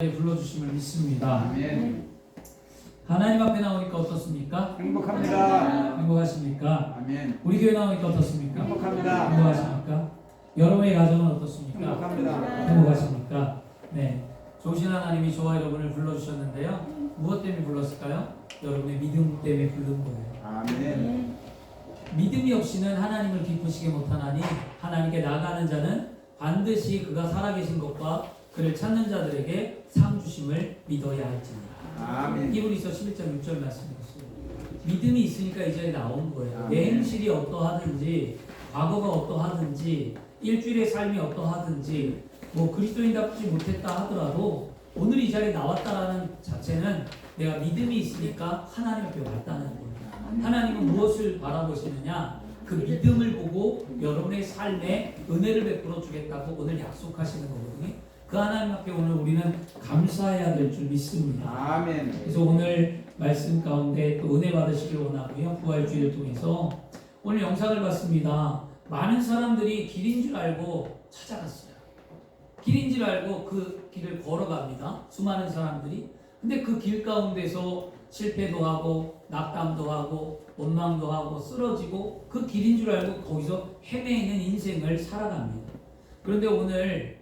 불러주심을 믿습니다. 아멘. 하나님 앞에 나오니까 어떻습니까? 행복합니다. 행복하십니까? 아멘. 우리 교회 나오니까 어떻습니까? 행복합니다. 행복하십니까? 여러분의 가정은 어떻습니까? 행복합니다. 행복하십니까? 네. 좋으신 하나님이 저와 여러분을 불러주셨는데요. 무엇 때문에 불렀을까요? 여러분의 믿음 때문에 부른 거예요. 아멘. 믿음이 없이는 하나님을 기쁘시게 못하나니 하나님께 나가는 자는 반드시 그가 살아계신 것과 그를 찾는 자들에게 상 주심을 믿어야 할지니라. 아멘. 히브리서 11장 6절 말씀이었어요. 믿음이 있으니까 이 자리에 나온 거예요. 아멘. 내 행실이 어떠하든지 과거가 어떠하든지 일주일의 삶이 어떠하든지 뭐 그리스도인답지 못했다 하더라도 오늘 이 자리에 나왔다라는 자체는 내가 믿음이 있으니까 하나님 앞에 왔다는 거예요. 하나님은 무엇을 바라보시느냐? 그 믿음을 보고 여러분의 삶에 은혜를 베풀어 주겠다고 오늘 약속하시는 거거든요. 그 하나님 앞에 오늘 우리는 감사해야 될 줄 믿습니다. 아멘. 그래서 오늘 말씀 가운데 또 은혜 받으시길 원하고요. 부활주의를 통해서 오늘 영상을 봤습니다. 많은 사람들이 길인 줄 알고 찾아갔어요. 길인 줄 알고 그 길을 걸어갑니다. 수많은 사람들이. 근데 그 길 가운데서 실패도 하고 낙담도 하고 원망도 하고 쓰러지고 그 길인 줄 알고 거기서 헤매이는 인생을 살아갑니다. 그런데 오늘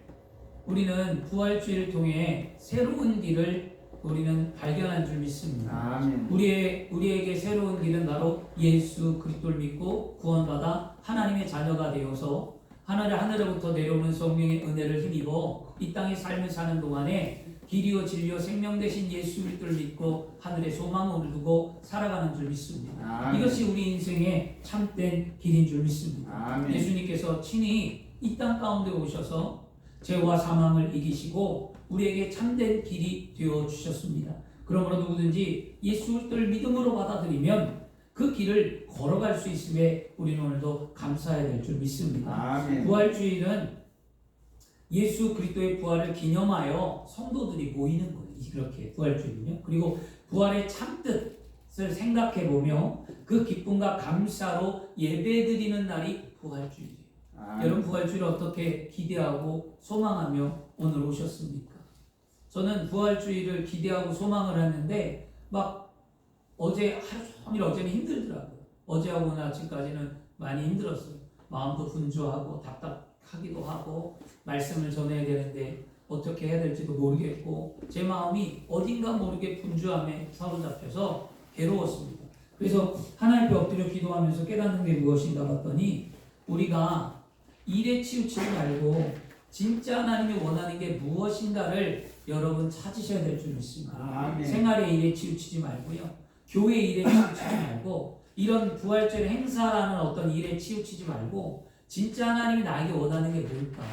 우리는 부활주의를 통해 새로운 길을 우리는 발견한 줄 믿습니다. 아멘. 우리에게 새로운 길은 바로 예수 그리스도를 믿고 구원받아 하나님의 자녀가 되어서 하늘로부터 내려오는 성령의 은혜를 힘입어 이 땅의 삶을 사는 동안에 길이요 진리요 생명 되신 예수 그리스도를 믿고 하늘의 소망을 두고 살아가는 줄 믿습니다. 아멘. 이것이 우리 인생의 참된 길인 줄 믿습니다. 아멘. 예수님께서 친히 이 땅 가운데 오셔서 죄와 사망을 이기시고 우리에게 참된 길이 되어 주셨습니다. 그러므로 누구든지 예수 그리스도를 믿음으로 받아들이면 그 길을 걸어갈 수 있음에 우리는 오늘도 감사해야 될 줄 믿습니다. 아멘. 부활주일은 예수 그리스도의 부활을 기념하여 성도들이 모이는 거예요. 그렇게 부활주일은요. 그리고 부활의 참뜻을 생각해 보며 그 기쁨과 감사로 예배드리는 날이 부활주일이에요. 여러분 부활주일을 어떻게 기대하고 소망하며 오늘 오셨습니까? 저는 부활주일을 기대하고 소망을 했는데 막 어제 하루 종일 어제는 힘들더라고요. 어제하고 오늘 아침까지는 많이 힘들었어요. 마음도 분주하고 답답하기도 하고 말씀을 전해야 되는데 어떻게 해야 될지도 모르겠고 제 마음이 어딘가 모르게 분주함에 사로잡혀서 괴로웠습니다. 그래서 하나님 앞에 엎드려 기도하면서 깨닫는 게 무엇인가 봤더니 우리가 일에 치우치지 말고 진짜 하나님이 원하는 게 무엇인가를 여러분 찾으셔야 될 줄 믿습니다. 아멘. 생활의 일에 치우치지 말고요. 교회 일에 치우치지 말고 이런 부활절 행사라는 어떤 일에 치우치지 말고 진짜 하나님이 나에게 원하는 게 뭘까?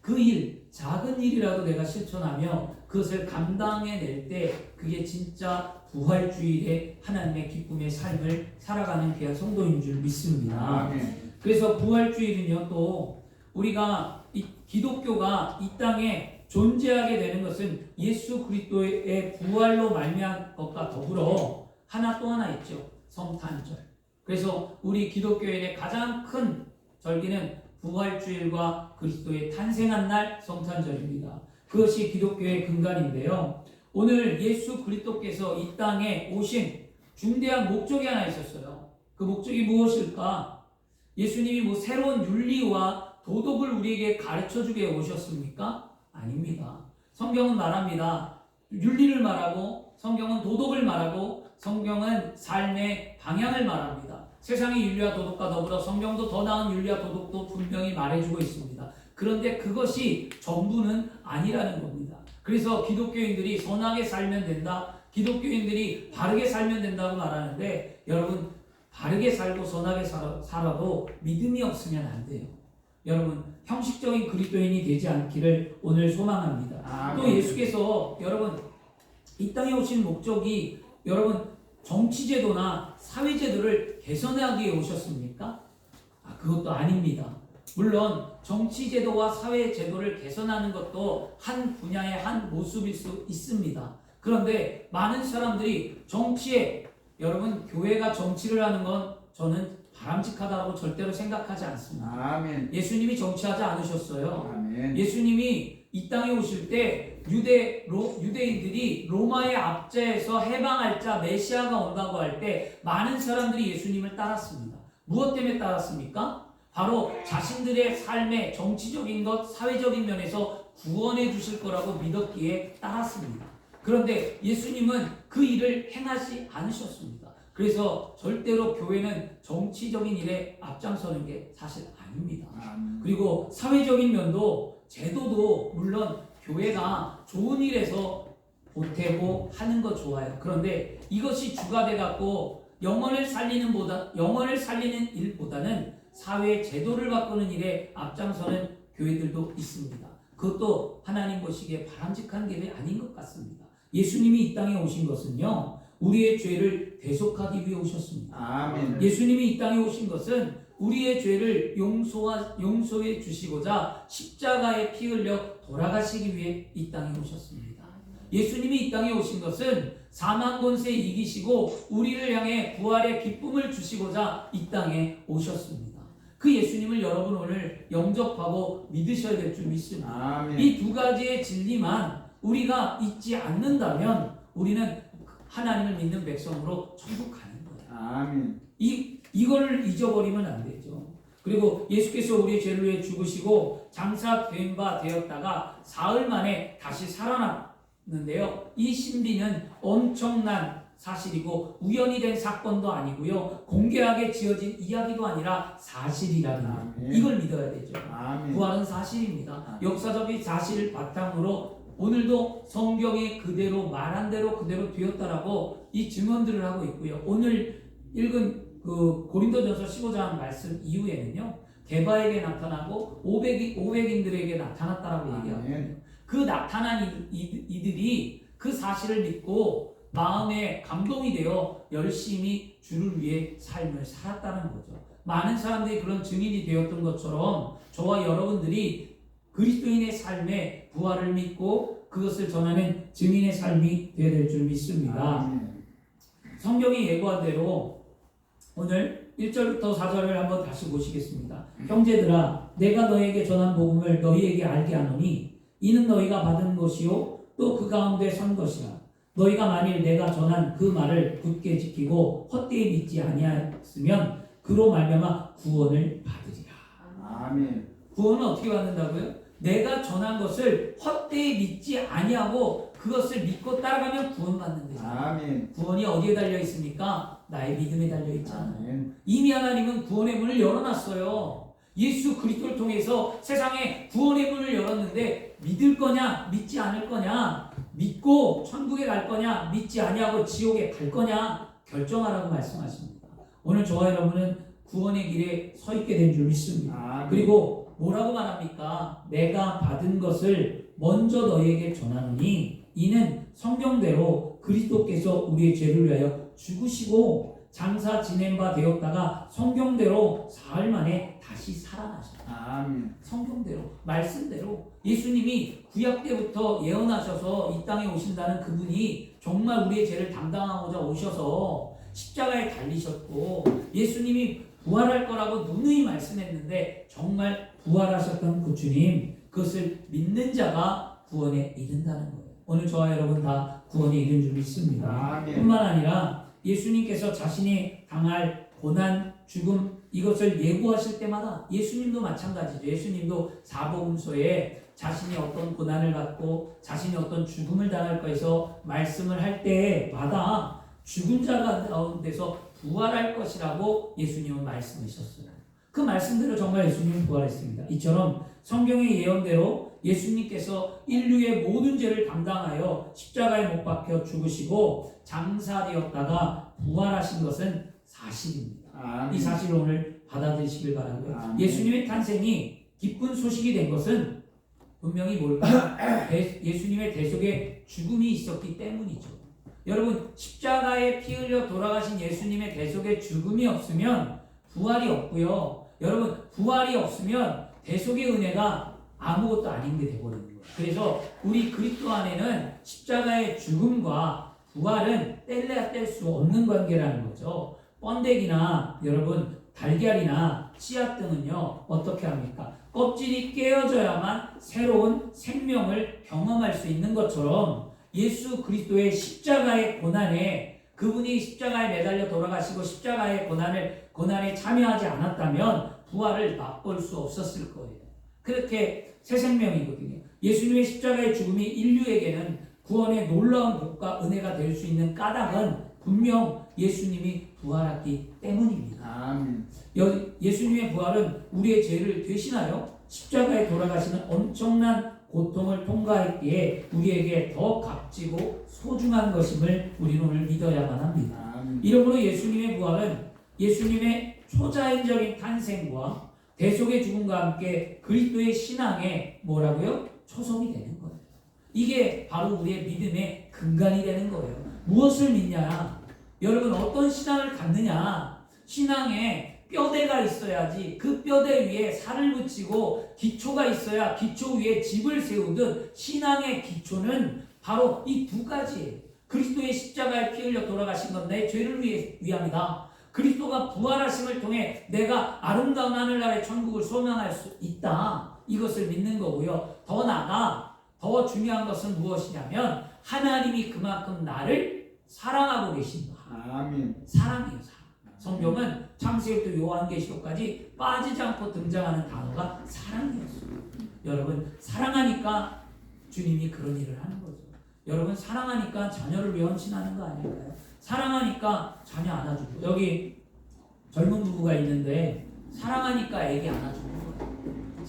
그 일, 작은 일이라도 내가 실천하며 그것을 감당해낼 때 그게 진짜 부활주일에 하나님의 기쁨의 삶을 살아가는 귀한 성도인 줄 믿습니다. 아멘. 그래서 부활주일은요, 또 우리가 기독교가 이 땅에 존재하게 되는 것은 예수 그리스도의 부활로 말미암은 것과 더불어 또 하나 있죠. 성탄절. 그래서 우리 기독교인의 가장 큰 절기는 부활주일과 그리스도의 탄생한 날 성탄절입니다. 그것이 기독교의 근간인데요. 오늘 예수 그리스도께서 이 땅에 오신 중대한 목적이 하나 있었어요. 그 목적이 무엇일까? 예수님이 뭐 새로운 윤리와 도덕을 우리에게 가르쳐주게 오셨습니까? 아닙니다. 성경은 말합니다. 윤리를 말하고 성경은 도덕을 말하고 성경은 삶의 방향을 말합니다. 세상의 윤리와 도덕과 더불어 성경도 더 나은 윤리와 도덕도 분명히 말해주고 있습니다. 그런데 그것이 전부는 아니라는 겁니다. 그래서 기독교인들이 선하게 살면 된다. 기독교인들이 바르게 살면 된다고 말하는데 여러분 바르게 살고 선하게 살아도 믿음이 없으면 안 돼요. 여러분 형식적인 그리스도인이 되지 않기를 오늘 소망합니다. 아멘. 또 예수께서 여러분 이 땅에 오신 목적이 여러분 정치제도나 사회제도를 개선하기 위해 오셨습니까? 그것도 아닙니다. 물론 정치제도와 사회제도를 개선하는 것도 한 분야의 한 모습일 수 있습니다. 그런데 많은 사람들이 정치에 여러분 교회가 정치를 하는 건 저는 바람직하다고 절대로 생각하지 않습니다. 아멘. 예수님이 정치하지 않으셨어요. 아멘. 예수님이 이 땅에 오실 때 유대인들이 로마의 압제에서 해방할 자 메시아가 온다고 할 때 많은 사람들이 예수님을 따랐습니다. 무엇 때문에 따랐습니까? 바로 자신들의 삶의 정치적인 것, 사회적인 면에서 구원해 주실 거라고 믿었기에 따랐습니다. 그런데 예수님은 그 일을 행하지 않으셨습니다. 그래서 절대로 교회는 정치적인 일에 앞장서는 게 사실 아닙니다. 그리고 사회적인 면도 제도도 물론 교회가 좋은 일에서 보태고 하는 거 좋아요. 그런데 이것이 주가 돼 갖고 영혼을 살리는 일보다는 사회 제도를 바꾸는 일에 앞장서는 교회들도 있습니다. 그것도 하나님 보시기에 바람직한 일이 아닌 것 같습니다. 예수님이 이 땅에 오신 것은요, 우리의 죄를 대속하기 위해 오셨습니다. 아멘. 예수님이 이 땅에 오신 것은 우리의 죄를 용서해 주시고자 십자가에 피 흘려 돌아가시기 위해 이 땅에 오셨습니다. 예수님이 이 땅에 오신 것은 사망 권세 이기시고 우리를 향해 부활의 기쁨을 주시고자 이 땅에 오셨습니다. 그 예수님을 여러분 오늘 영접하고 믿으셔야 될 줄 믿습니다. 아멘. 이 두 가지의 진리만 우리가 잊지 않는다면 우리는 하나님을 믿는 백성으로 천국 가는 거예요. 아멘. 이걸 잊어버리면 안 되죠. 그리고 예수께서 우리의 죄를 위해 죽으시고 장사된 바 되었다가 사흘 만에 다시 살아났는데요. 이 신비는 엄청난 사실이고 우연히 된 사건도 아니고요. 공개하게 지어진 이야기도 아니라 사실이라는 것. 이걸 믿어야 되죠. 아멘. 부활은 사실입니다. 역사적인 사실을 바탕으로 오늘도 성경에 그대로 말한 대로 그대로 되었다라고 이 증언들을 하고 있고요. 오늘 읽은 그 고린도전서 15장 말씀 이후에는요, 게바에게 나타나고 500인들에게 나타났다라고 얘기하거든요. 그 나타난 이들이 그 사실을 믿고 마음에 감동이 되어 열심히 주를 위해 삶을 살았다는 거죠. 많은 사람들이 그런 증인이 되었던 것처럼 저와 여러분들이 그리스도인의 삶에 부활을 믿고 그것을 전하는 증인의 삶이 되어야 될 줄 믿습니다. 아멘. 성경이 예고한 대로 오늘 1절부터 4절을 한번 다시 보시겠습니다. 형제들아, 내가 너에게 전한 복음을 너희에게 알게 하노니 이는 너희가 받은 것이요 또 그 가운데 선 것이라. 너희가 만일 내가 전한 그 말을 굳게 지키고 헛되이 믿지 아니하였으면 그로 말미암아 구원을 받으리라. 아멘. 구원은 어떻게 받는다고요? 내가 전한 것을 헛되이 믿지 아니하고 그것을 믿고 따라가면 구원받는 거죠. 아멘. 구원이 어디에 달려 있습니까? 나의 믿음에 달려 있잖아요. 아멘. 이미 하나님은 구원의 문을 열어놨어요. 예수 그리스도를 통해서 세상에 구원의 문을 열었는데 믿을 거냐 믿지 않을 거냐, 믿고 천국에 갈 거냐 믿지 아니하고 지옥에 갈 거냐 결정하라고 말씀하십니다. 오늘 저와 여러분은 구원의 길에 서 있게 된 줄 믿습니다. 아멘. 그리고 뭐라고 말합니까? 내가 받은 것을 먼저 너희에게 전하노니 이는 성경대로 그리스도께서 우리의 죄를 위하여 죽으시고 장사 지낸 바 되었다가 성경대로 사흘 만에 다시 살아나셨다. 아멘. 성경대로, 말씀대로 예수님이 구약 때부터 예언하셔서 이 땅에 오신다는 그분이 정말 우리의 죄를 담당하고자 오셔서 십자가에 달리셨고 예수님이 부활할 거라고 누누이 말씀했는데 정말 부활하셨던 그 주님, 그것을 믿는 자가 구원에 이른다는 거예요. 오늘 저와 여러분 다 구원에 이른 줄 믿습니다. 아멘. 뿐만 아니라 예수님께서 자신이 당할 고난, 죽음 이것을 예고하실 때마다 예수님도 마찬가지죠. 예수님도 사복음서에 자신이 어떤 고난을 받고 자신이 어떤 죽음을 당할 거에서 말씀을 할 때마다 죽은 자 가운데서 부활할 것이라고 예수님은 말씀하셨어요. 그 말씀대로 정말 예수님은 부활했습니다. 이처럼 성경의 예언대로 예수님께서 인류의 모든 죄를 담당하여 십자가에 못 박혀 죽으시고 장사되었다가 부활하신 것은 사실입니다. 아멘. 이 사실을 오늘 받아들이시길 바라고요. 아멘. 예수님의 탄생이 기쁜 소식이 된 것은 분명히 뭘까요? 예수님의 대속에 죽음이 있었기 때문이죠. 여러분, 십자가에 피 흘려 돌아가신 예수님의 대속에 죽음이 없으면 부활이 없고요. 여러분, 부활이 없으면 대속의 은혜가 아무것도 아닌 게 되어버리는 거예요. 그래서 우리 그리스도 안에는 십자가의 죽음과 부활은 뗄래야 뗄 수 없는 관계라는 거죠. 번데기나 여러분 달걀이나 씨앗 등은요 어떻게 합니까? 껍질이 깨어져야만 새로운 생명을 경험할 수 있는 것처럼 예수 그리스도의 십자가의 고난에 그분이 십자가에 매달려 돌아가시고 십자가의 고난에 참여하지 않았다면 부활을 맛볼 수 없었을 거예요. 그렇게 새 생명이거든요. 예수님의 십자가의 죽음이 인류에게는 구원의 놀라운 복과 은혜가 될 수 있는 까닭은 분명 예수님이 부활했기 때문입니다. 아멘. 예수님의 부활은 우리의 죄를 대신하여 십자가에 돌아가시는 엄청난 고통을 통과했기에 우리에게 더 값지고 소중한 것임을 우리는 오늘 믿어야만 합니다. 아멘. 이러므로 예수님의 부활은 예수님의 초자연적인 탄생과 대속의 죽음과 함께 그리스도의 신앙에 뭐라고요? 초석이 되는 거예요. 이게 바로 우리의 믿음의 근간이 되는 거예요. 무엇을 믿냐? 여러분 어떤 신앙을 갖느냐? 신앙에 뼈대가 있어야지 그 뼈대 위에 살을 붙이고 기초가 있어야 기초 위에 집을 세우듯 신앙의 기초는 바로 이 두 가지예요. 그리스도의 십자가에 피 흘려 돌아가신 건 내 죄를 위함이다. 그리스도가 부활하심을 통해 내가 아름다운 하늘나라의 천국을 소망할 수 있다. 이것을 믿는 거고요. 더 나아가 더 중요한 것은 무엇이냐면 하나님이 그만큼 나를 사랑하고 계신다. 아멘. 사랑이에요. 사랑. 성경은 창세기부터 요한계시록까지 빠지지 않고 등장하는 단어가 사랑이었어요. 여러분 사랑하니까 주님이 그런 일을 하는 거죠. 여러분 사랑하니까 자녀를 위해 헌신하는 거 아닐까요? 사랑하니까 자녀 안아주고 여기 젊은 부부가 있는데 사랑하니까 애기 안아주는 거예요.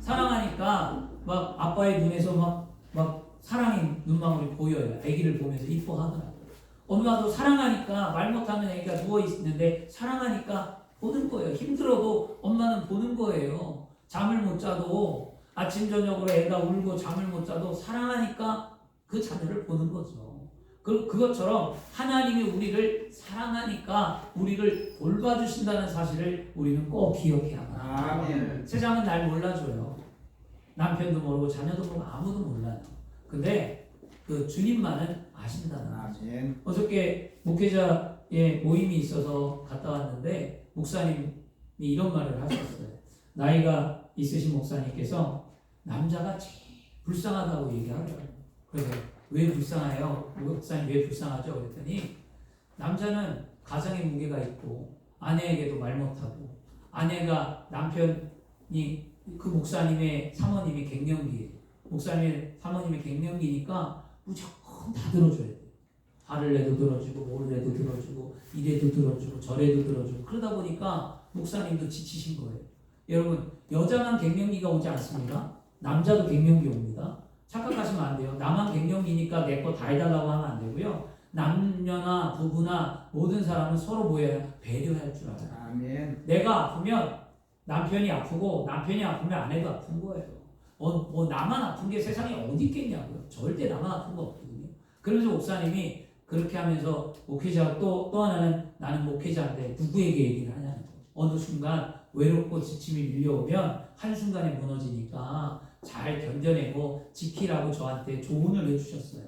사랑하니까 막 아빠의 눈에서 막 사랑의 눈망울이 보여요. 애기를 보면서 이뻐하더라고요. 엄마도 사랑하니까 말 못하는 애기가 누워있는데 사랑하니까 보는 거예요. 힘들어도 엄마는 보는 거예요. 잠을 못 자도 아침 저녁으로 애가 울고 잠을 못 자도 사랑하니까 그 자녀를 보는 거죠. 그것처럼 하나님이 우리를 사랑하니까 우리를 돌봐주신다는 사실을 우리는 꼭 기억해야 합니다. 아멘. 세상은 날 몰라줘요. 남편도 모르고 자녀도 모르고 아무도 몰라요. 근데 그 주님만은 아신다는 거죠. 아멘. 어저께 목회자의 모임이 있어서 갔다 왔는데 목사님이 이런 말을 하셨어요. 나이가 있으신 목사님께서 남자가 제일 불쌍하다고 얘기하더라고요. 그래서 왜 불쌍해요? 목사님 왜 불쌍하죠? 그랬더니 남자는 가정의 무게가 있고 아내에게도 말 못하고 아내가 남편이 그 목사님의 사모님이 갱년기예요. 목사님의 사모님이 갱년기니까 무조건 다 들어줘야 돼요. 화를 내도 들어주고 뭐를 내도 들어주고 이래도 들어주고 저래도 들어주고 그러다 보니까 목사님도 지치신 거예요. 여러분 여자만 갱년기가 오지 않습니까? 남자도 갱년기 옵니다. 착각하시면 안 돼요. 나만 갱년기니까 내 거 다 해달라고 하면 안 되고요. 남녀나 부부나 모든 사람은 서로 뭐예요? 배려할 줄 알아요. 아멘. 내가 아프면 남편이 아프고 남편이 아프면 아내도 아픈 거예요. 뭐 나만 아픈 게 세상에 어디 있겠냐고요. 절대 나만 아픈 거 없거든요. 그래서 목사님이 그렇게 하면서 목회자가 또 하나는 나는 목회자인데 누구에게 얘기를 하냐는 거예요. 어느 순간 외롭고 지침이 밀려오면 한순간에 무너지니까 잘 견뎌내고 지키라고 저한테 조언을 해주셨어요.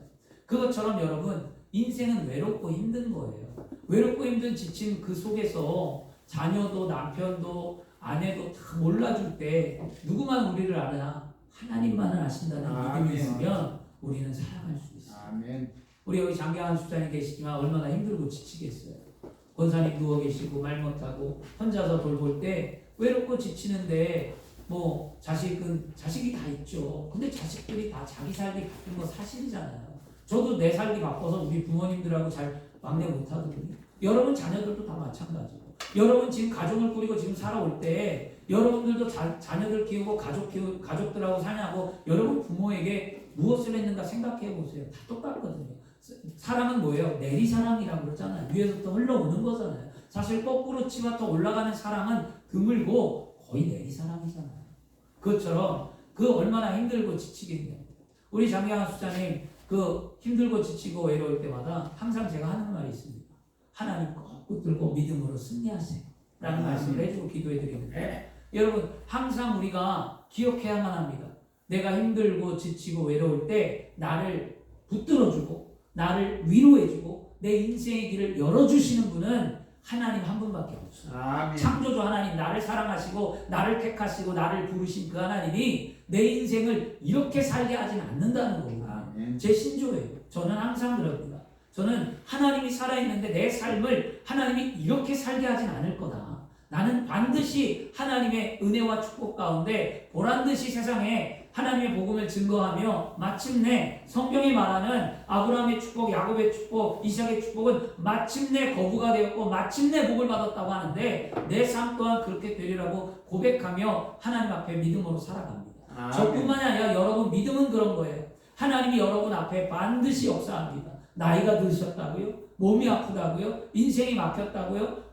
그것처럼 여러분 인생은 외롭고 힘든 거예요. 외롭고 힘든 지침 그 속에서 자녀도 남편도 아내도 다 몰라줄 때 누구만 우리를 아냐? 하나님만을 아신다는 아멘. 믿음이 있으면 우리는 사랑할 수 있어요. 아멘. 우리 여기 장경환 수장님 계시지만 얼마나 힘들고 지치겠어요. 권사님 누워 계시고 말 못하고 혼자서 돌볼 때 외롭고 지치는데 뭐 자식이 다 있죠. 근데 자식들이 다 자기 살기 바쁜 거 사실이잖아요. 저도 내 살기 바빠서 우리 부모님들하고 잘 막내 못하거든요. 여러분 자녀들도 다 마찬가지고. 여러분 지금 가정을 꾸리고 지금 살아올 때 여러분들도 자녀들 키우고 가족들하고 사냐고 여러분 부모에게 무엇을 했는가 생각해 보세요. 다 똑같거든요. 사랑은 뭐예요? 내리사랑이라고 그러잖아요. 위에서부터 흘러오는 거잖아요. 사실 거꾸로 치받아 올라가는 사랑은 드물고 거의 내리사랑이잖아요. 그것처럼 그 얼마나 힘들고 지치겠냐. 우리 장경환 수장님 그 힘들고 지치고 외로울 때마다 항상 제가 하는 말이 있습니다. 하나님 꼭 붙들고 믿음으로 승리하세요. 라는 말씀을 해주고 기도해 드리는데 여러분 항상 우리가 기억해야만 합니다. 내가 힘들고 지치고 외로울 때 나를 붙들어주고 나를 위로해주고 내 인생의 길을 열어주시는 분은 하나님 한 분밖에 없어요. 아멘. 창조주 하나님, 나를 사랑하시고 나를 택하시고 나를 부르신 그 하나님이 내 인생을 이렇게 살게 하진 않는다는 겁니다. 아멘. 제 신조예요. 저는 항상 그럽니다. 저는 하나님이 살아있는데 내 삶을 하나님이 이렇게 살게 하진 않을 거다. 나는 반드시 하나님의 은혜와 축복 가운데 보란듯이 세상에 하나님의 복음을 증거하며 마침내 성경이 말하는 아브라함의 축복, 야곱의 축복, 이삭의 축복은 마침내 거부가 되었고 마침내 복을 받았다고 하는데 내 삶 또한 그렇게 되리라고 고백하며 하나님 앞에 믿음으로 살아갑니다. 아멘. 저뿐만이 아니라 여러분 믿음은 그런 거예요. 하나님이 여러분 앞에 반드시 역사합니다. 나이가 드셨다고요? 몸이 아프다고요? 인생이 막혔다고요?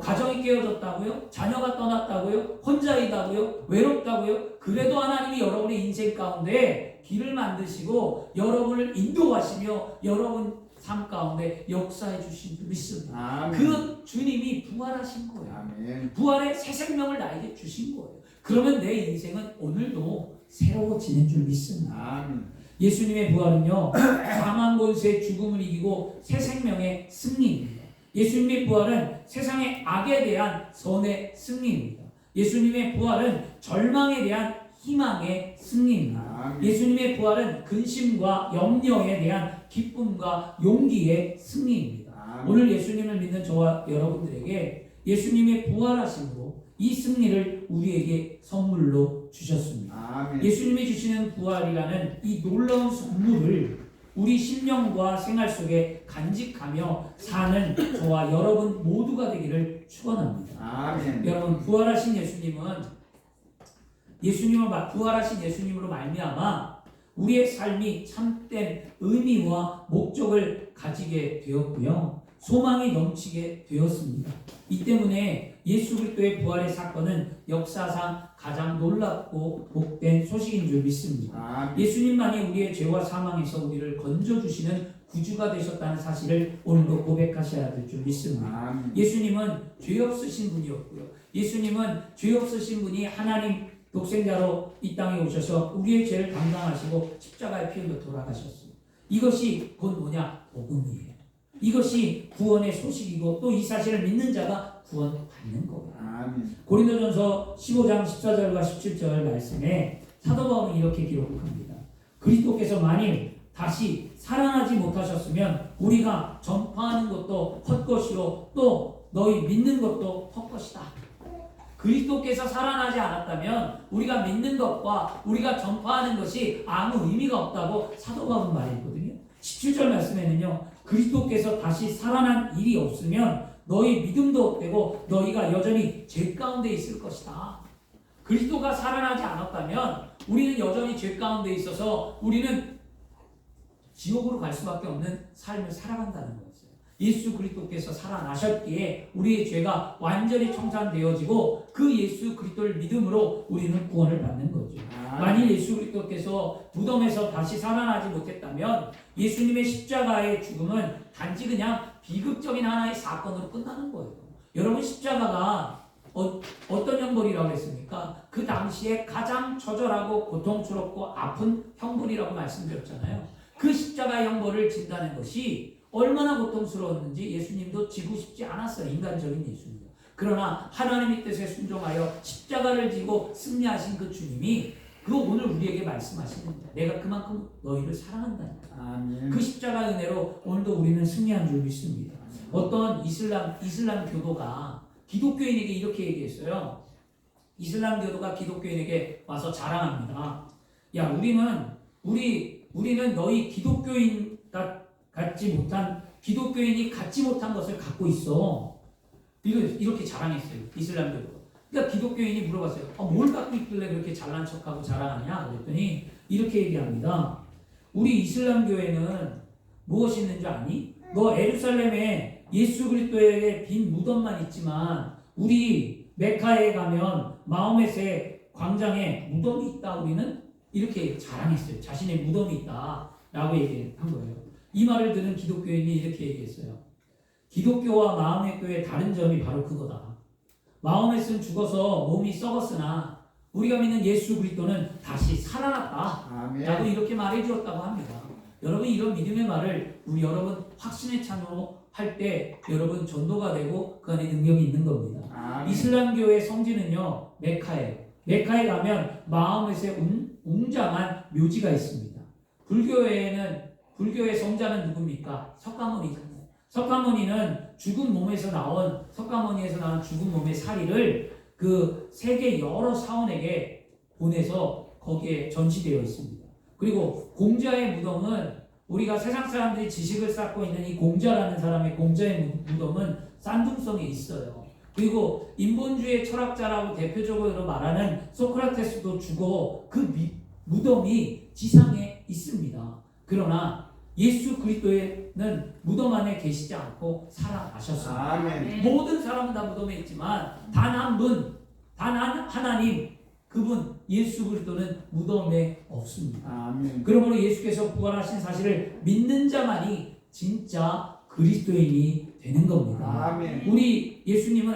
가정이 깨어졌다고요? 자녀가 떠났다고요? 혼자이다고요? 외롭다고요? 그래도 하나님이 여러분의 인생 가운데 길을 만드시고 여러분을 인도하시며 여러분 삶 가운데 역사해 주신 줄 믿습니다. 아멘. 그 주님이 부활하신 거예요. 아멘. 부활의 새 생명을 나에게 주신 거예요. 그러면 내 인생은 오늘도 새로워지는 줄 믿습니다. 아멘. 예수님의 부활은요, 사망 권세 죽음을 이기고 새 생명의 승리입니다. 예수님의 부활은 세상의 악에 대한 선의 승리입니다. 예수님의 부활은 절망에 대한 희망의 승리입니다. 아멘. 예수님의 부활은 근심과 염려에 대한 기쁨과 용기의 승리입니다. 아멘. 오늘 예수님을 믿는 저와 여러분들에게 예수님의 부활하심으로 이 승리를 우리에게 선물로 주셨습니다. 아멘. 예수님이 주시는 부활이라는 이 놀라운 선물을 우리 심령과 생활 속에 간직하며 사는 저와 여러분 모두가 되기를 축원합니다. 아멘. 여러분 부활하신 예수님으로 말미암아 우리의 삶이 참된 의미와 목적을 가지게 되었고요. 소망이 넘치게 되었습니다. 이 때문에 예수 그리스도의 부활의 사건은 역사상 가장 놀랍고 복된 소식인 줄 믿습니다. 아멘. 예수님만이 우리의 죄와 사망에서 우리를 건져주시는 구주가 되셨다는 사실을 오늘도 고백하셔야 될 줄 믿습니다. 아멘. 예수님은 죄 없으신 분이었고요. 예수님은 죄 없으신 분이 하나님 독생자로 이 땅에 오셔서 우리의 죄를 담당하시고 십자가에 피 흘려 돌아가셨어요. 이것이 곧 뭐냐? 복음이에요. 이것이 구원의 소식이고 또 이 사실을 믿는 자가 구원받는 거예요. 아멘. 고린도전서 15장 14절과 17절 말씀에 사도 바울은 이렇게 기록합니다. 그리스도께서 만일 다시 살아나지 못하셨으면 우리가 전파하는 것도 헛것이요 또 너희 믿는 것도 헛것이다. 그리스도께서 살아나지 않았다면 우리가 믿는 것과 우리가 전파하는 것이 아무 의미가 없다고 사도 바울은 말했거든요. 17절 말씀에는요. 그리스도께서 다시 살아난 일이 없으면 너희 믿음도 헛되고 너희가 여전히 죄 가운데 있을 것이다. 그리스도가 살아나지 않았다면 우리는 여전히 죄 가운데 있어서 우리는 지옥으로 갈 수밖에 없는 삶을 살아간다는 거였어요. 예수 그리스도께서 살아나셨기에 우리의 죄가 완전히 청산되어지고 그 예수 그리스도를 믿음으로 우리는 구원을 받는 거죠. 만일 예수 그리스도께서 무덤에서 다시 살아나지 못했다면 예수님의 십자가의 죽음은 단지 그냥 비극적인 하나의 사건으로 끝나는 거예요. 여러분 십자가가 어떤 형벌이라고 했습니까? 그 당시에 가장 처절하고 고통스럽고 아픈 형벌이라고 말씀드렸잖아요. 그 십자가의 형벌을 진다는 것이 얼마나 고통스러웠는지 예수님도 지고 싶지 않았어요. 인간적인 예수님도. 그러나 하나님의 뜻에 순종하여 십자가를 지고 승리하신 그 주님이 그 오늘 우리에게 말씀하시는 거예요. 내가 그만큼 너희를 사랑한다니까. 아멘. 그 십자가 은혜로 오늘도 우리는 승리한 줄 믿습니다. 어떤 이슬람 교도가 기독교인에게 이렇게 얘기했어요. 이슬람 교도가 기독교인에게 와서 자랑합니다. 야, 우리는 너희 기독교인이 갖지 못한 것을 갖고 있어. 이렇게 자랑했어요. 이슬람 교도가. 그러니까 기독교인이 물어봤어요. 뭘 갖고 있길래 그렇게 잘난 척하고 자랑하냐? 그랬더니 이렇게 얘기합니다. 우리 이슬람 교회는 무엇이 있는 줄 아니? 너 에루살렘에 예수 그리스도의 빈 무덤만 있지만 우리 메카에 가면 마호메스의 광장에 무덤이 있다. 우리는 이렇게 자랑했어요. 자신의 무덤이 있다 라고 얘기한 거예요. 이 말을 들은 기독교인이 이렇게 얘기했어요. 기독교와 마음의 교회의 다른 점이 바로 그거다. 마호메스는 죽어서 몸이 썩었으나 우리가 믿는 예수 그리스도는 다시 살아났다 라고 이렇게 말해 주었다고 합니다. 여러분 이런 믿음의 말을 우리 여러분 확신의 찬으로 할 때 여러분 전도가 되고 그 안에 능력이 있는 겁니다. 아멘. 이슬람교의 성지는요 메카예요. 메카에 가면 마음에서 웅장한 묘지가 있습니다. 불교의 성자는 누굽니까? 석가모니잖아요. 석가모니는 죽은 몸에서 나온 석가모니에서 나온 죽은 몸의 사리를 그 세계 여러 사원에게 보내서 거기에 전시되어 있습니다. 그리고 공자의 무덤은 우리가 세상 사람들이 지식을 쌓고 있는 이 공자라는 사람의 공자의 무덤은 쌍둥성에 있어요. 그리고 인본주의 철학자라고 대표적으로 말하는 소크라테스도 죽어 그 무덤이 지상에 있습니다. 그러나 예수 그리스도는 무덤 안에 계시지 않고 살아나셨습니다. 아멘. 모든 사람은 다 무덤에 있지만 단 한 분, 단 한 하나님, 그분 예수 그리스도는 무덤에 없습니다. 아멘. 그러므로 예수께서 부활하신 사실을 믿는 자만이 진짜 그리스도인이 되는 겁니다. 아멘. 우리 예수님은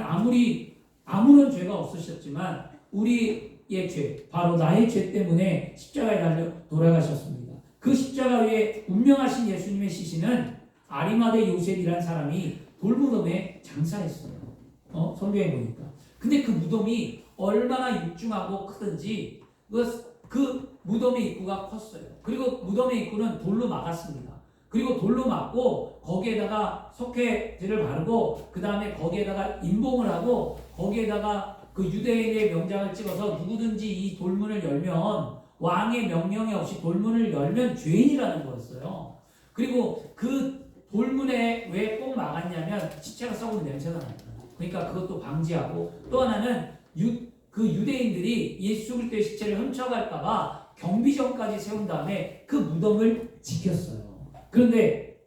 아무런 죄가 없으셨지만 우리의 죄, 바로 나의 죄 때문에 십자가에 달려 돌아가셨습니다. 그 십자가 위에 운명하신 예수님의 시신은 아리마대 요셉이라는 사람이 돌무덤에 장사했어요. 성경에 보니까. 근데 그 무덤이 얼마나 육중하고 크든지 그 무덤의 입구가 컸어요. 그리고 무덤의 입구는 돌로 막았습니다. 그리고 돌로 막고 거기에다가 석회제를 바르고 그 다음에 거기에다가 임봉을 하고 거기에다가 그 유대인의 명장을 찍어서 누구든지 이 돌문을 열면 왕의 명령이 없이 돌문을 열면 죄인이라는 거였어요. 그리고 그 돌문에 왜 꼭 막았냐면 시체가 썩은 냄새가 나요. 그러니까 그것도 방지하고 또 하나는 그 유대인들이 예수 그리스도의 시체를 훔쳐갈까봐 경비정까지 세운 다음에 그 무덤을 지켰어요. 그런데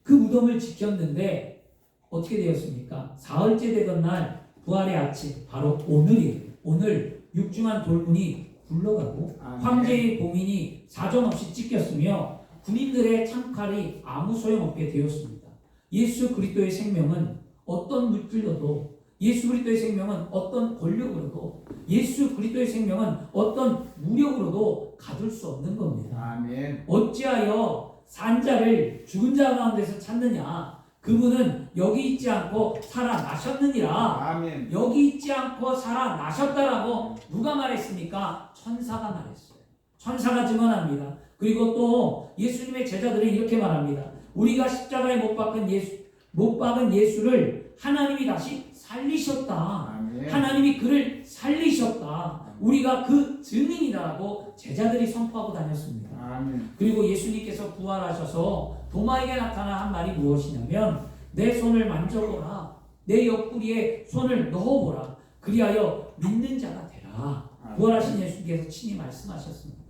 그 무덤을 지켰는데 어떻게 되었습니까? 사흘째 되던 날 부활의 아침, 바로 오늘이에요. 오늘 육중한 돌문이 굴러가고 황제의 봉인이 사정없이 찢겼으며 군인들의 창칼이 아무 소용없게 되었습니다. 예수 그리스도의 생명은 어떤 물질로도, 예수 그리스도의 생명은 어떤 권력으로도, 예수 그리스도의 생명은 어떤 무력으로도 가둘 수 없는 겁니다. 아멘. 어찌하여 산자를 죽은 자 가운데서 찾느냐? 그분은 여기 있지 않고 살아나셨느니라. 아멘. 여기 있지 않고 살아나셨다라고 누가 말했습니까? 천사가 말했어요. 천사가 증언합니다. 그리고 또 예수님의 제자들은 이렇게 말합니다. 우리가 십자가에 못 박은 예수를 하나님이 다시 살리셨다. 아멘. 하나님이 그를 살리셨다. 우리가 그 증인이라고 제자들이 선포하고 다녔습니다. 아멘. 그리고 예수님께서 부활하셔서 도마에게 나타난 한 말이 무엇이냐면 내 손을 만져보라. 내 옆구리에 손을 넣어보라. 그리하여 믿는 자가 되라. 부활하신 예수님께서 친히 말씀하셨습니다.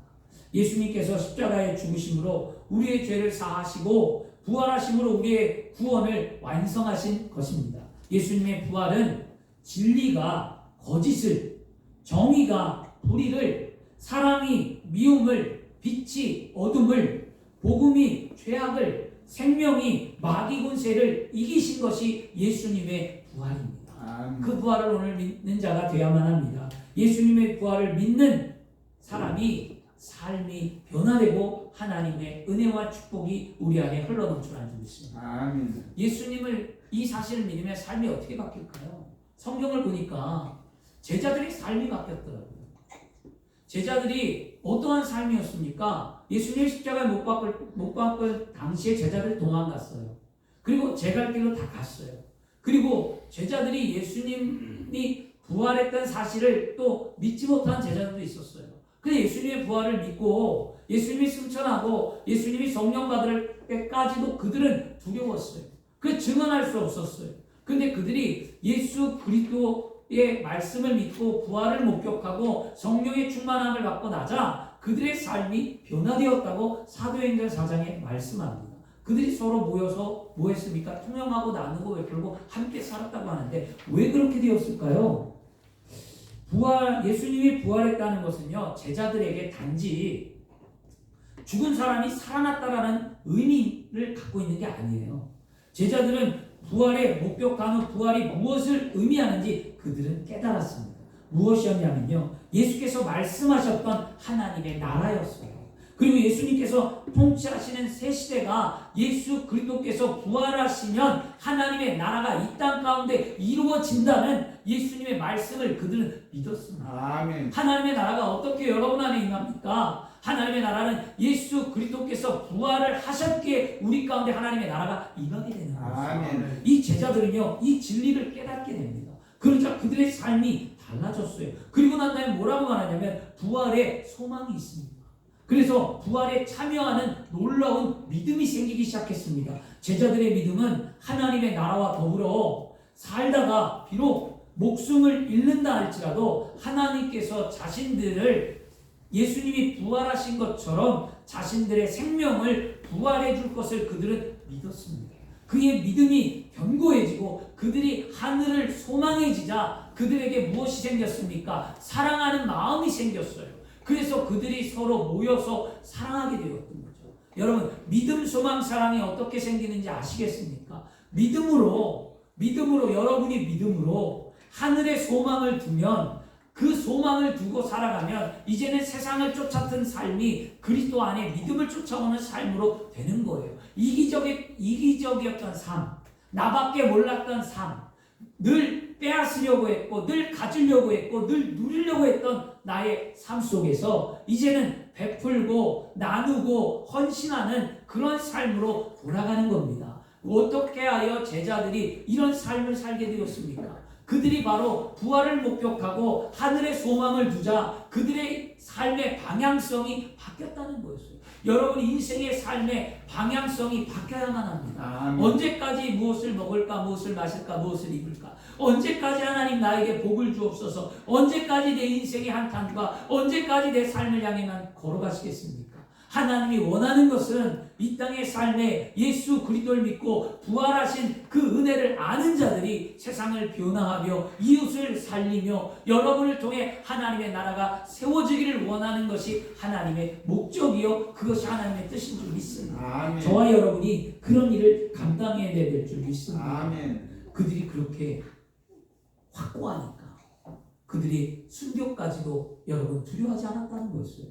예수님께서 십자가의 죽으심으로 우리의 죄를 사하시고 부활하심으로 우리의 구원을 완성하신 것입니다. 예수님의 부활은 진리가 거짓을, 정의가 불의를, 사랑이 미움을, 빛이 어둠을, 복음이 죄악을, 생명이 마귀 군세를 이기신 것이 예수님의 부활입니다. 아멘. 그 부활을 오늘 믿는 자가 되어야만 합니다. 예수님의 부활을 믿는 사람이 삶이 변화되고 하나님의 은혜와 축복이 우리 안에 흘러넘쳐나는 줄 믿습니다. 아멘. 예수님을 이 사실을 믿으면 삶이 어떻게 바뀔까요? 성경을 보니까 제자들의 삶이 바뀌었더라고요. 제자들이 어떠한 삶이었습니까? 예수님 십자가에 못 박을 당시에 제자들이 도망갔어요. 그리고 제 갈 길로 다 갔어요. 그리고 제자들이 예수님이 부활했던 사실을 또 믿지 못한 제자들도 있었어요. 근데 예수님의 부활을 믿고 예수님이 승천하고 예수님이 성령 받을 때까지도 그들은 두려웠어요. 그 증언할 수 없었어요. 근데 그들이 예수 그리스도의 말씀을 믿고 부활을 목격하고 성령의 충만함을 받고 나자 그들의 삶이 변화되었다고 사도행전 4장에 말씀합니다. 그들이 서로 모여서 뭐 했습니까? 통용하고 나누고 베풀고 함께 살았다고 하는데 왜 그렇게 되었을까요? 예수님이 부활했다는 것은요, 제자들에게 단지 죽은 사람이 살아났다라는 의미를 갖고 있는 게 아니에요. 제자들은 부활에 목격한 후 부활이 무엇을 의미하는지 그들은 깨달았습니다. 무엇이었냐면요, 예수께서 말씀하셨던 하나님의 나라였어요. 그리고 예수님께서 통치하시는 새 시대가 예수 그리스도께서 부활하시면 하나님의 나라가 이 땅 가운데 이루어진다는 예수님의 말씀을 그들은 믿었습니다. 아멘. 하나님의 나라가 어떻게 여러분 안에 임합니까? 하나님의 나라는 예수 그리스도께서 부활을 하셨기에 우리 가운데 하나님의 나라가 임하게 되는 것입니다. 아멘. 이 제자들은요, 이 진리를 깨닫게 됩니다. 그러자 그들의 삶이 달라졌어요. 그리고 난 다음에 뭐라고 말하냐면 부활의 소망이 있습니다. 그래서 부활에 참여하는 놀라운 믿음이 생기기 시작했습니다. 제자들의 믿음은 하나님의 나라와 더불어 살다가 비록 목숨을 잃는다 할지라도 하나님께서 자신들을 예수님이 부활하신 것처럼 자신들의 생명을 부활해 줄 것을 그들은 믿었습니다. 그의 믿음이 견고해지고 그들이 하늘을 소망해지자 그들에게 무엇이 생겼습니까? 사랑하는 마음이 생겼어요. 그래서 그들이 서로 모여서 사랑하게 되었던 거죠. 여러분, 믿음, 소망, 사랑이 어떻게 생기는지 아시겠습니까? 믿음으로 여러분이 믿음으로 하늘의 소망을 두면 그 소망을 두고 살아가면 이제는 세상을 쫓았던 삶이 그리스도 안에 믿음을 쫓아오는 삶으로 되는 거예요. 이기적이었던 삶, 나밖에 몰랐던 삶, 늘 빼앗으려고 했고 늘 가지려고 했고 늘 누리려고 했던 나의 삶 속에서 이제는 베풀고 나누고 헌신하는 그런 삶으로 돌아가는 겁니다. 어떻게 하여 제자들이 이런 삶을 살게 되었습니까? 그들이 바로 부활을 목격하고 하늘의 소망을 두자 그들의 삶의 방향성이 바뀌었다는 거였어요. 여러분, 인생의 삶의 방향성이 바뀌어야만 합니다. 언제까지 무엇을 먹을까, 무엇을 마실까, 무엇을 입을까? 언제까지 하나님 나에게 복을 주옵소서? 언제까지 내 인생의 한탄과 언제까지 내 삶을 향해만 걸어가시겠습니까? 하나님이 원하는 것은 이 땅의 삶에 예수 그리스도를 믿고 부활하신 그 은혜를 아는 자들이 세상을 변화하며 이웃을 살리며 여러분을 통해 하나님의 나라가 세워지기를 원하는 것이 하나님의 목적이요 그것이 하나님의 뜻인 줄 믿습니다. 아멘. 저와 여러분이 그런 일을 감당해야 될 줄 믿습니다. 아멘. 그들이 그렇게 확고하니까 그들이 순교까지도 여러분 두려워하지 않았다는 거였어요.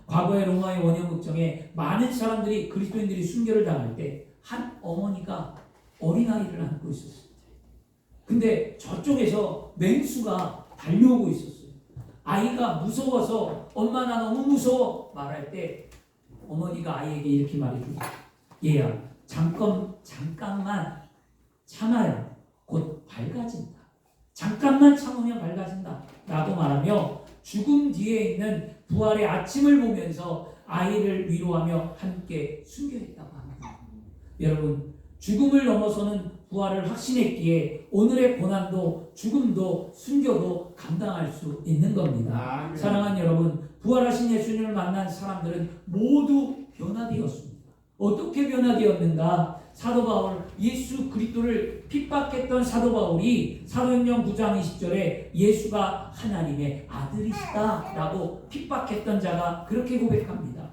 과거의 로마의 원형극정에 많은 사람들이 그리스도인들이 순교를 당할 때 한 어머니가 어린아이를 안고 있었어요. 근데 저쪽에서 맹수가 달려오고 있었어요. 아이가 무서워서 엄마 나 너무 무서워 말할 때 어머니가 아이에게 이렇게 말해줘요. 얘야 잠깐만 참아요. 곧 밝아진다. 잠깐만 참으면 밝아진다 라고 말하며 죽음 뒤에 있는 부활의 아침을 보면서 아이를 위로하며 함께 순교했다고 합니다. 여러분, 죽음을 넘어서는 부활을 확신했기에 오늘의 고난도 죽음도 순교도 감당할 수 있는 겁니다. 아멘. 사랑하는 여러분, 부활하신 예수님을 만난 사람들은 모두 변화되었습니다. 어떻게 변화되었는가? 사도 바울, 예수 그리스도를 핍박했던 사도 바울이 사도행전 9장 20절에 예수가 하나님의 아들이시다라고 핍박했던 자가 그렇게 고백합니다.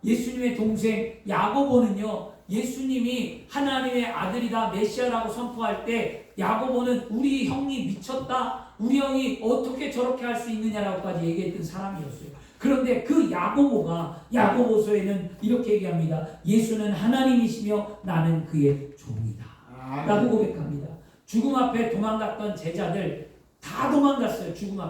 예수님의 동생 야고보는요, 예수님이 하나님의 아들이다 메시아라고 선포할 때 야고보는 우리 형이 미쳤다, 우리 형이 어떻게 저렇게 할 수 있느냐라고까지 얘기했던 사람이었어요. 그런데 그 야고보서에는 이렇게 얘기합니다. 예수는 하나님이시며 나는 그의 종이다 라고 고백합니다. 죽음 앞에 도망갔던 제자들 다 도망갔어요. 죽음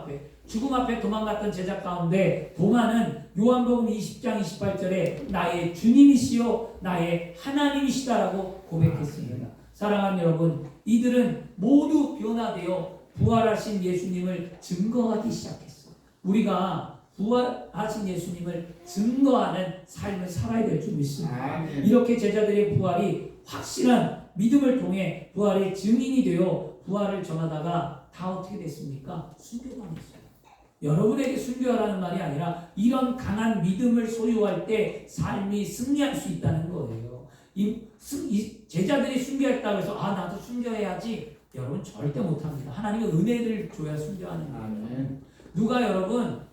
앞에 도망갔던 제자 가운데 도마는 요한복음 20장 28절에 나의 주님이시요 나의 하나님이시다라고 고백했습니다. 사랑하는 여러분, 이들은 모두 변화되어 부활하신 예수님을 증거하기 시작했어요. 우리가 부활하신 예수님을 증거하는 삶을 살아야 될 줄 믿습니다. 아멘. 이렇게 제자들의 부활이 확실한 믿음을 통해 부활의 증인이 되어 부활을 전하다가 다 어떻게 됐습니까? 순교당했어요. 여러분에게 순교하라는 말이 아니라 이런 강한 믿음을 소유할 때 삶이 승리할 수 있다는 거예요. 이 제자들이 순교했다고 해서 나도 순교해야지, 여러분 절대 못합니다. 하나님은 은혜를 줘야 순교하는 거예요. 아멘. 누가 여러분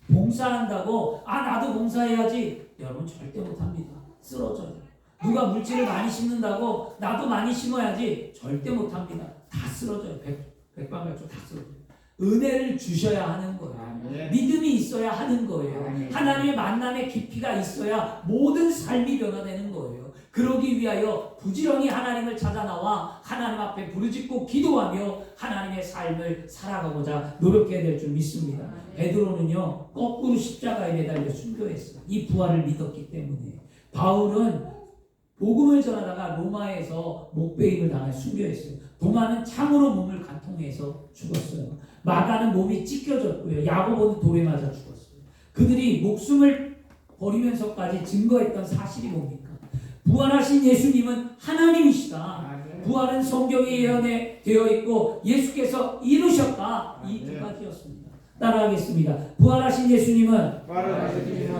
봉사한다고 나도 봉사해야지, 여러분 절대 못합니다. 쓰러져요. 누가 물질을 많이 심는다고 나도 많이 심어야지, 절대 못합니다. 다 쓰러져요. 백방백조 다 쓰러져요. 은혜를 주셔야 하는 거예요. 아멘. 믿음이 있어야 하는 거예요. 아멘. 하나님의 만남의 깊이가 있어야 모든 삶이 변화되는 거예요. 그러기 위하여 부지런히 하나님을 찾아 나와 하나님 앞에 부르짖고 기도하며 하나님의 삶을 살아가고자 노력해야 될 줄 믿습니다. 베드로는요 거꾸로 십자가에 매달려 순교했어요. 이 부활을 믿었기 때문에. 바울은 복음을 전하다가 로마에서 목베임을 당해 순교했어요. 도마는 창으로 몸을 관통해서 죽었어요. 마가는 몸이 찢겨졌고요. 야고보는 돌에 맞아 죽었어요. 그들이 목숨을 버리면서까지 증거했던 사실이 뭡니까? 부활하신 예수님은 하나님이시다. 아멘. 부활은 성경에 예언되어 있고 예수께서 이루셨다. 이 두 가지였습니다. 따라하겠습니다. 부활하신 예수님은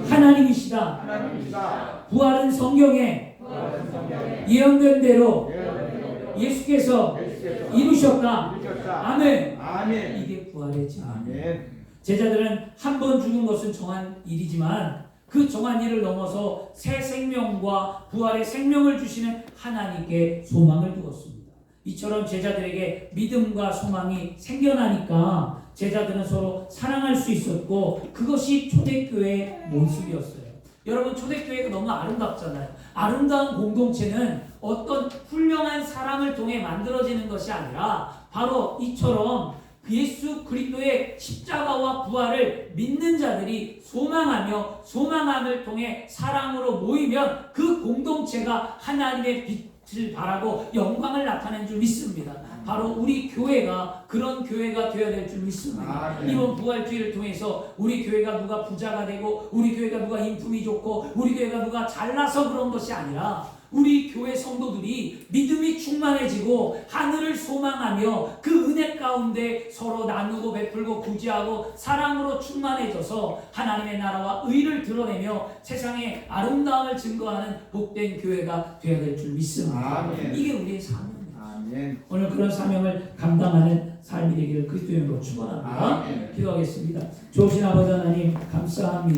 하나님이시다. 하나님이시다. 부활은 성경에 예언된 대로 예수께서 예수께서 이루셨다. 이루셨다. 아멘. 아멘. 이게 부활의 진리입니다. 아멘. 제자들은 한 번 죽은 것은 정한 일이지만 그 정한 일을 넘어서 새 생명과 부활의 생명을 주시는 하나님께 소망을 두었습니다. 이처럼 제자들에게 믿음과 소망이 생겨나니까 제자들은 서로 사랑할 수 있었고 그것이 초대교회의 모습이었어요. 여러분 초대교회가 너무 아름답잖아요. 아름다운 공동체는 어떤 훌륭한 사람을 통해 만들어지는 것이 아니라 바로 이처럼 예수 그리스도의 십자가와 부활을 믿는 자들이 소망하며 소망함을 통해 사랑으로 모이면 그 공동체가 하나님의 빛을 발하고 영광을 나타내는 줄 믿습니다. 바로 우리 교회가 그런 교회가 되어야 될 줄 믿습니다. 아멘. 이번 부활주의를 통해서 우리 교회가 누가 부자가 되고 우리 교회가 누가 인품이 좋고 우리 교회가 누가 잘나서 그런 것이 아니라 우리 교회 성도들이 믿음이 충만해지고 하늘을 소망하며 그 은혜 가운데 서로 나누고 베풀고 구제하고 사랑으로 충만해져서 하나님의 나라와 의를 드러내며 세상에 아름다움을 증거하는 복된 교회가 되어야 될 줄 믿습니다. 아멘. 이게 우리의 사명입니다. 아멘. 오늘 그런 사명을 감당하는 삶이 되기를 그리스도의 이름으로 축원합니다. 아멘. 기도하겠습니다. 좋으신 아버지 하나님 감사합니다.